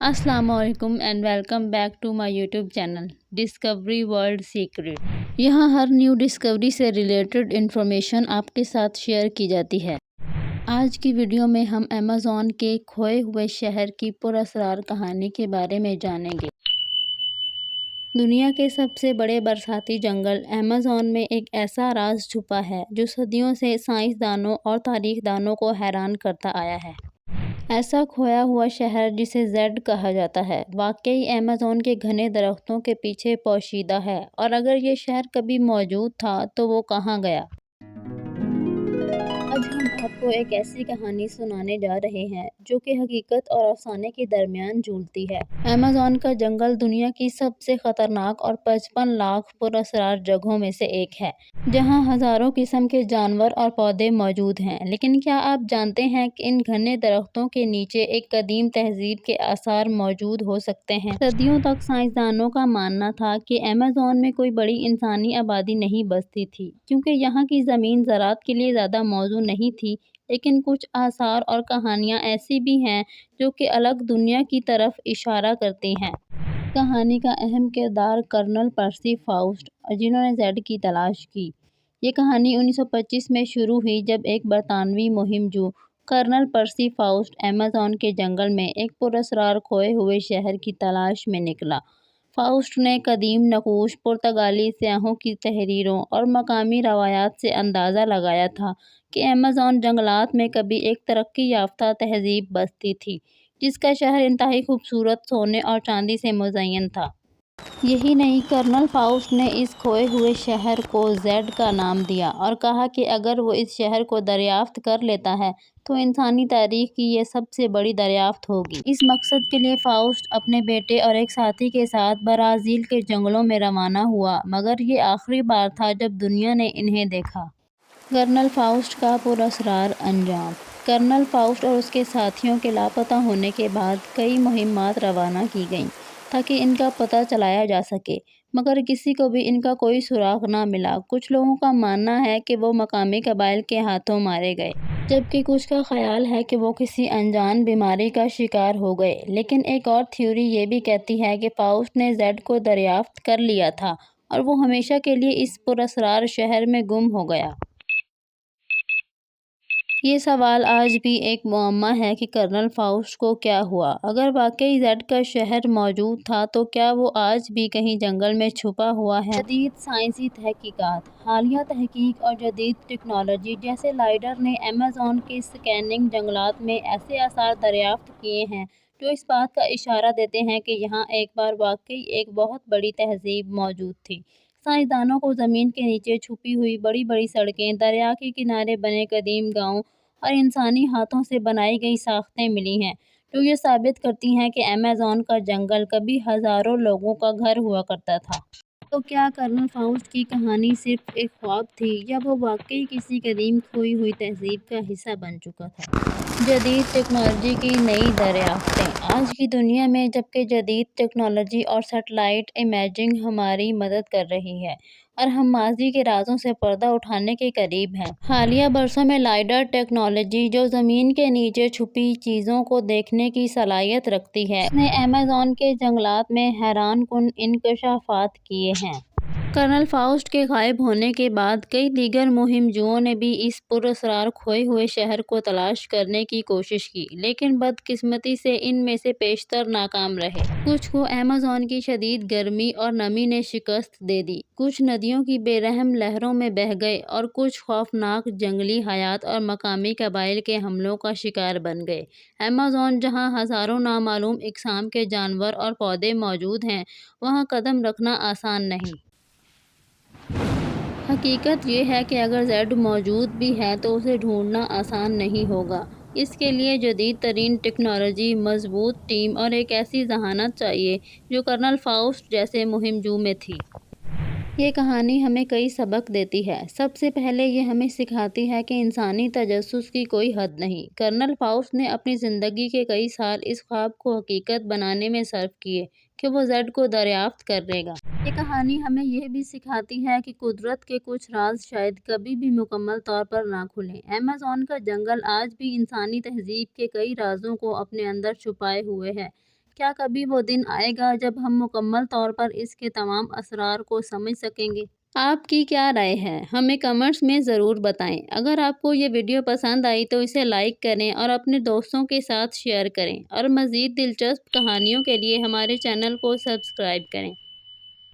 السلام علیکم and welcome back to my YouTube channel discovery world secret. یہاں ہر نیو ڈسکوری سے ریلیٹڈ انفارمیشن آپ کے ساتھ شیئر کی جاتی ہے۔ آج کی ویڈیو میں ہم ایمیزون کے کھوئے ہوئے شہر کی پراسرار کہانی کے بارے میں جانیں گے۔ دنیا کے سب سے بڑے برساتی جنگل ایمیزون میں ایک ایسا راز چھپا ہے جو صدیوں سے سائنسدانوں اور تاریخ دانوں کو حیران کرتا آیا ہے۔ ایسا کھویا ہوا شہر جسے زیڈ کہا جاتا ہے واقعی ایمیزون کے گھنے درختوں کے پیچھے پوشیدہ ہے، اور اگر یہ شہر کبھی موجود تھا تو وہ کہاں گیا؟ آج ہم آپ کو ایک ایسی کہانی سنانے جا رہے ہیں جو کہ حقیقت اور افسانے کے درمیان جھولتی ہے۔ ایمیزون کا جنگل دنیا کی سب سے خطرناک اور 55 لاکھ پراسرار جگہوں میں سے ایک ہے، جہاں ہزاروں قسم کے جانور اور پودے موجود ہیں۔ لیکن کیا آپ جانتے ہیں کہ ان گھنے درختوں کے نیچے ایک قدیم تہذیب کے آثار موجود ہو سکتے ہیں؟ صدیوں تک سائنسدانوں کا ماننا تھا کہ ایمیزون میں کوئی بڑی انسانی آبادی نہیں بستی تھی، کیونکہ یہاں کی زمین زراعت کے لیے زیادہ موزوں نہیں تھی۔ لیکن کچھ آثار اور کہانیاں ایسی بھی ہیں جو کہ الگ دنیا کی طرف اشارہ کرتی ہیں۔ کہانی کا اہم کردار کرنل پرسی فاؤسٹ، جنہوں نے زیڈ کی تلاش کی۔ یہ کہانی 1925 میں شروع ہوئی جب ایک برطانوی مہم جو کرنل پرسی فاؤسٹ ایمیزون کے جنگل میں ایک پراسرار کھوئے ہوئے شہر کی تلاش میں نکلا۔ فاؤسٹ نے قدیم نقوش، پرتگالی سیاحوں کی تحریروں اور مقامی روایات سے اندازہ لگایا تھا کہ ایمیزون جنگلات میں کبھی ایک ترقی یافتہ تہذیب بستی تھی، جس کا شہر انتہائی خوبصورت سونے اور چاندی سے مزین تھا۔ یہی نہیں، کرنل فاؤسٹ نے اس کھوئے ہوئے شہر کو زیڈ کا نام دیا اور کہا کہ اگر وہ اس شہر کو دریافت کر لیتا ہے تو انسانی تاریخ کی یہ سب سے بڑی دریافت ہوگی۔ اس مقصد کے لیے فاؤسٹ اپنے بیٹے اور ایک ساتھی کے ساتھ برازیل کے جنگلوں میں روانہ ہوا، مگر یہ آخری بار تھا جب دنیا نے انہیں دیکھا۔ کرنل فاؤسٹ کا پراسرار انجام۔ کرنل فاؤسٹ اور اس کے ساتھیوں کے لاپتہ ہونے کے بعد کئی مہمات روانہ کی گئیں تاکہ ان کا پتہ چلایا جا سکے، مگر کسی کو بھی ان کا کوئی سراغ نہ ملا۔ کچھ لوگوں کا ماننا ہے کہ وہ مقامی قبائل کے ہاتھوں مارے گئے، جبکہ کچھ کا خیال ہے کہ وہ کسی انجان بیماری کا شکار ہو گئے۔ لیکن ایک اور تھیوری یہ بھی کہتی ہے کہ فاؤسٹ نے زیڈ کو دریافت کر لیا تھا اور وہ ہمیشہ کے لیے اس پراسرار شہر میں گم ہو گیا۔ یہ سوال آج بھی ایک معمہ ہے کہ کرنل فاؤسٹ کو کیا ہوا۔ اگر واقعی زیڈ کا شہر موجود تھا تو کیا وہ آج بھی کہیں جنگل میں چھپا ہوا ہے؟ جدید سائنسی تحقیقات۔ حالیہ تحقیق اور جدید ٹیکنالوجی جیسے لائڈر نے ایمیزون کے سکیننگ جنگلات میں ایسے آثار دریافت کیے ہیں جو اس بات کا اشارہ دیتے ہیں کہ یہاں ایک بار واقعی ایک بہت بڑی تہذیب موجود تھی۔ سائنسدانوں کو زمین کے نیچے چھپی ہوئی بڑی بڑی سڑکیں، دریا کے کنارے بنے قدیم گاؤں اور انسانی ہاتھوں سے بنائی گئی ساختیں ملی ہیں جو یہ ثابت کرتی ہیں کہ ایمیزون کا جنگل کبھی ہزاروں لوگوں کا گھر ہوا کرتا تھا۔ تو کیا کرنل فاؤسٹ کی کہانی صرف ایک خواب تھی یا وہ واقعی کسی قدیم کھوئی ہوئی تہذیب کا حصہ بن چکا تھا؟ جدید ٹیکنالوجی کی نئی دریافتیں۔ آج کی دنیا میں جبکہ جدید ٹیکنالوجی اور سیٹلائٹ امیجنگ ہماری مدد کر رہی ہے اور ہم ماضی کے رازوں سے پردہ اٹھانے کے قریب ہیں، حالیہ برسوں میں لائڈر ٹیکنالوجی جو زمین کے نیچے چھپی چیزوں کو دیکھنے کی صلاحیت رکھتی ہے، اس نے ایمیزون کے جنگلات میں حیران کن انکشافات کیے ہیں۔ کرنل فاؤسٹ کے غائب ہونے کے بعد کئی دیگر مہم جوؤں نے بھی اس پراسرار کھوئے ہوئے شہر کو تلاش کرنے کی کوشش کی، لیکن بدقسمتی سے ان میں سے بیشتر ناکام رہے۔ کچھ کو ایمیزون کی شدید گرمی اور نمی نے شکست دے دی، کچھ ندیوں کی بے رحم لہروں میں بہہ گئے اور کچھ خوفناک جنگلی حیات اور مقامی قبائل کے حملوں کا شکار بن گئے۔ ایمیزون جہاں ہزاروں نامعلوم اقسام کے جانور اور پودے موجود ہیں، وہاں قدم رکھنا آسان نہیں۔ حقیقت یہ ہے کہ اگر زیڈ موجود بھی ہے تو اسے ڈھونڈنا آسان نہیں ہوگا۔ اس کے لیے جدید ترین ٹیکنالوجی، مضبوط ٹیم اور ایک ایسی ذہانت چاہیے جو کرنل فاؤسٹ جیسے مہم جو میں تھی۔ یہ کہانی ہمیں کئی سبق دیتی ہے۔ سب سے پہلے یہ ہمیں سکھاتی ہے کہ انسانی تجسس کی کوئی حد نہیں۔ کرنل فاؤسٹ نے اپنی زندگی کے کئی سال اس خواب کو حقیقت بنانے میں صرف کیے کہ وہ زیڈ کو دریافت کر لے گا۔ یہ کہانی ہمیں یہ بھی سکھاتی ہے کہ قدرت کے کچھ راز شاید کبھی بھی مکمل طور پر نہ کھلیں۔ ایمیزون کا جنگل آج بھی انسانی تہذیب کے کئی رازوں کو اپنے اندر چھپائے ہوئے ہے۔ کیا کبھی وہ دن آئے گا جب ہم مکمل طور پر اس کے تمام اسرار کو سمجھ سکیں گے؟ آپ کی کیا رائے ہے؟ ہمیں کمنٹس میں ضرور بتائیں۔ اگر آپ کو یہ ویڈیو پسند آئی تو اسے لائک کریں اور اپنے دوستوں کے ساتھ شیئر کریں، اور مزید دلچسپ کہانیوں کے لیے ہمارے چینل کو سبسکرائب کریں۔